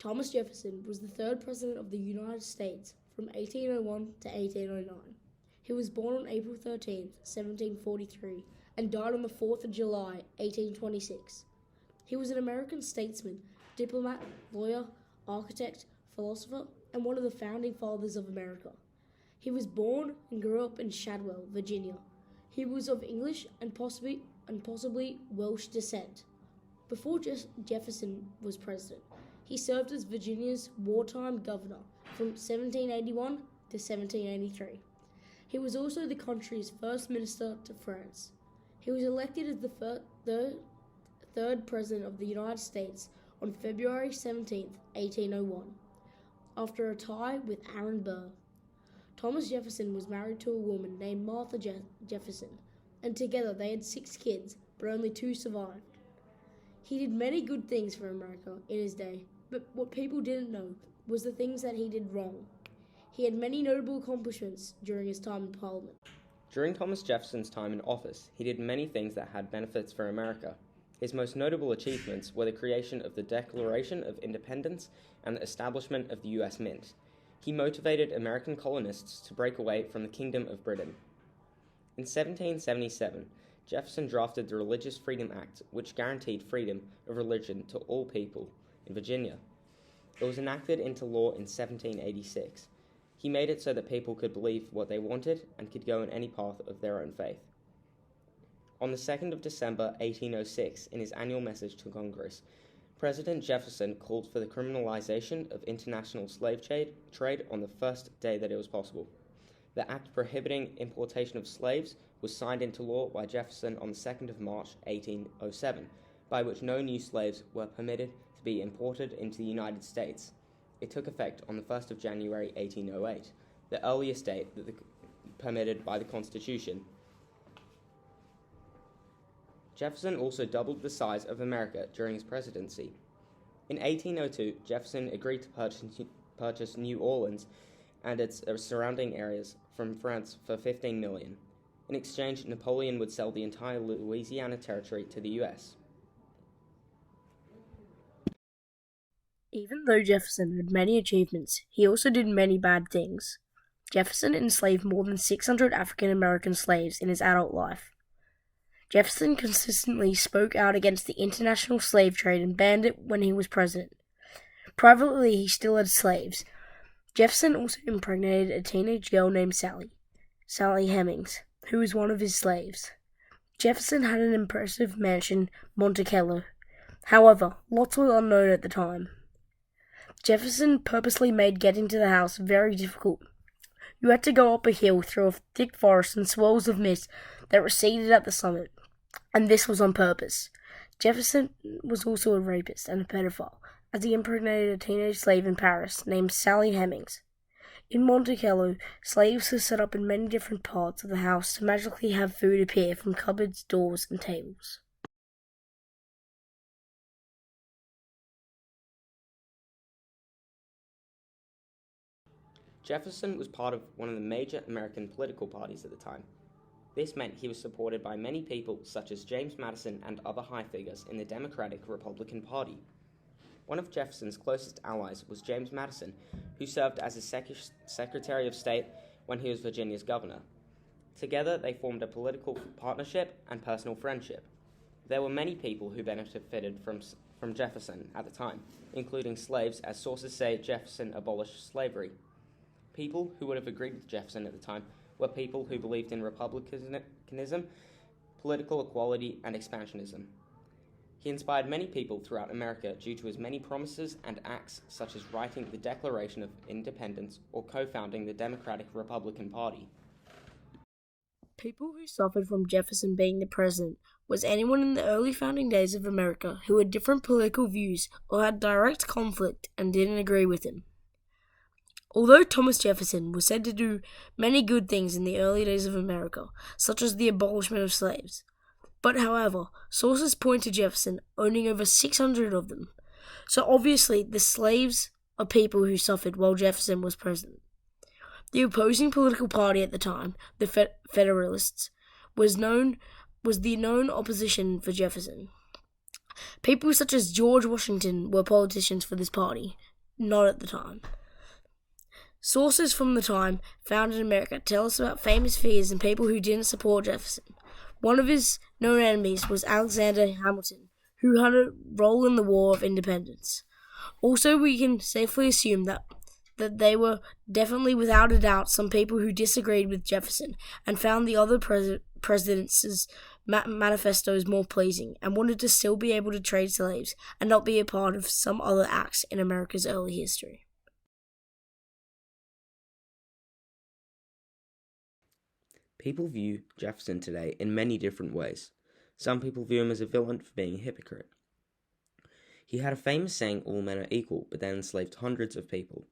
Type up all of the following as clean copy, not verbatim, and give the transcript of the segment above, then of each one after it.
Thomas Jefferson was the third president of the United States from 1801 to 1809. He was born on April 13, 1743, and died on the 4th of July, 1826. He was an American statesman, diplomat, lawyer, architect, philosopher, and one of the founding fathers of America. He was born and grew up in Shadwell, Virginia. He was of English and possibly Welsh descent. Before Jefferson was president, he served as Virginia's wartime governor from 1781 to 1783. He was also the country's first minister to France. He was elected as the third president of the United States on February 17, 1801, after a tie with Aaron Burr. Thomas Jefferson was married to a woman named Martha Jefferson, and together they had 6 kids, but only 2 survived. He did many good things for America in his day, but what people didn't know was the things that he did wrong. He had many notable accomplishments during his time in Parliament. During Thomas Jefferson's time in office, he did many things that had benefits for America. His most notable achievements were the creation of the Declaration of Independence and the establishment of the U.S. Mint. He motivated American colonists to break away from the Kingdom of Britain. In 1777, Jefferson drafted the Religious Freedom Act, which guaranteed freedom of religion to all people in Virginia. It was enacted into law in 1786. He made it so that people could believe what they wanted and could go in any path of their own faith. On the 2nd of December 1806, in his annual message to Congress, President Jefferson called for the criminalization of international slave trade on the first day that it was possible. The act prohibiting importation of slaves was signed into law by Jefferson on the 2nd of March 1807, by which no new slaves were permitted to be imported into the United States. It took effect on the 1st of January 1808, the earliest date permitted by the Constitution. Jefferson also doubled the size of America during his presidency. In 1802, Jefferson agreed to purchase New Orleans and its surrounding areas from France for $15 million. In exchange, Napoleon would sell the entire Louisiana Territory to the U.S. Even though Jefferson had many achievements, he also did many bad things. Jefferson enslaved more than 600 African American slaves in his adult life. Jefferson consistently spoke out against the international slave trade and banned it when he was president. Privately, he still had slaves. Jefferson also impregnated a teenage girl named Sally Hemings, who was one of his slaves. Jefferson had an impressive mansion, Monticello. However, lots were unknown at the time. Jefferson purposely made getting to the house very difficult. You had to go up a hill through a thick forest and swirls of mist that receded at the summit, and this was on purpose. Jefferson was also a rapist and a pedophile, as he impregnated a teenage slave in Paris named Sally Hemings. In Monticello, slaves were set up in many different parts of the house to magically have food appear from cupboards, doors, and tables. Jefferson was part of one of the major American political parties at the time. This meant he was supported by many people such as James Madison and other high figures in the Democratic-Republican Party. One of Jefferson's closest allies was James Madison, who served as his Secretary of State when he was Virginia's governor. Together, they formed a political partnership and personal friendship. There were many people who benefited from Jefferson at the time, including slaves, as sources say Jefferson abolished slavery. People who would have agreed with Jefferson at the time were people who believed in republicanism, political equality, and expansionism. He inspired many people throughout America due to his many promises and acts, such as writing the Declaration of Independence or co-founding the Democratic-Republican Party. People who suffered from Jefferson being the president was anyone in the early founding days of America who had different political views or had direct conflict and didn't agree with him. Although Thomas Jefferson was said to do many good things in the early days of America, such as the abolishment of slaves, however, sources point to Jefferson owning over 600 of them, so obviously the slaves are people who suffered while Jefferson was president. The opposing political party at the time, the Federalists, was the known opposition for Jefferson. People such as George Washington were politicians for this party. not at the time. Sources from the time found in America tell us about famous figures and people who didn't support Jefferson. One of his known enemies was Alexander Hamilton, who had a role in the War of Independence. Also, we can safely assume that they were definitely, without a doubt, some people who disagreed with Jefferson and found the other presidents' manifestos more pleasing and wanted to still be able to trade slaves and not be a part of some other acts in America's early history. People view Jefferson today in many different ways. Some people view him as a villain for being a hypocrite. He had a famous saying, "All men are equal," but then enslaved hundreds of people.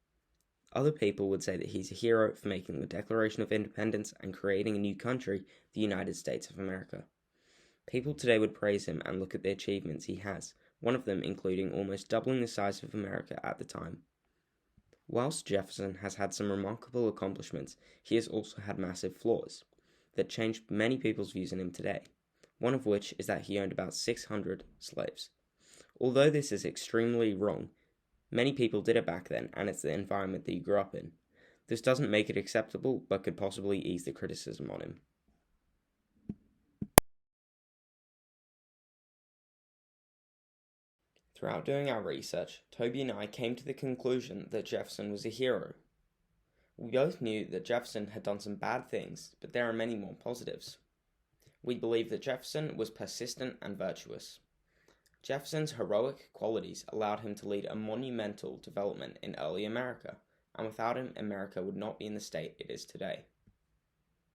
Other people would say that he's a hero for making the Declaration of Independence and creating a new country, the United States of America. People today would praise him and look at the achievements he has, one of them including almost doubling the size of America at the time. Whilst Jefferson has had some remarkable accomplishments, he has also had massive flaws that changed many people's views on him today, one of which is that he owned about 600 slaves. Although this is extremely wrong, many people did it back then, and it's the environment that you grew up in. This doesn't make it acceptable, but could possibly ease the criticism on him. Throughout doing our research, Toby and I came to the conclusion that Jefferson was a hero. We both knew that Jefferson had done some bad things, but there are many more positives. We believe that Jefferson was persistent and virtuous. Jefferson's heroic qualities allowed him to lead a monumental development in early America, and without him, America would not be in the state it is today.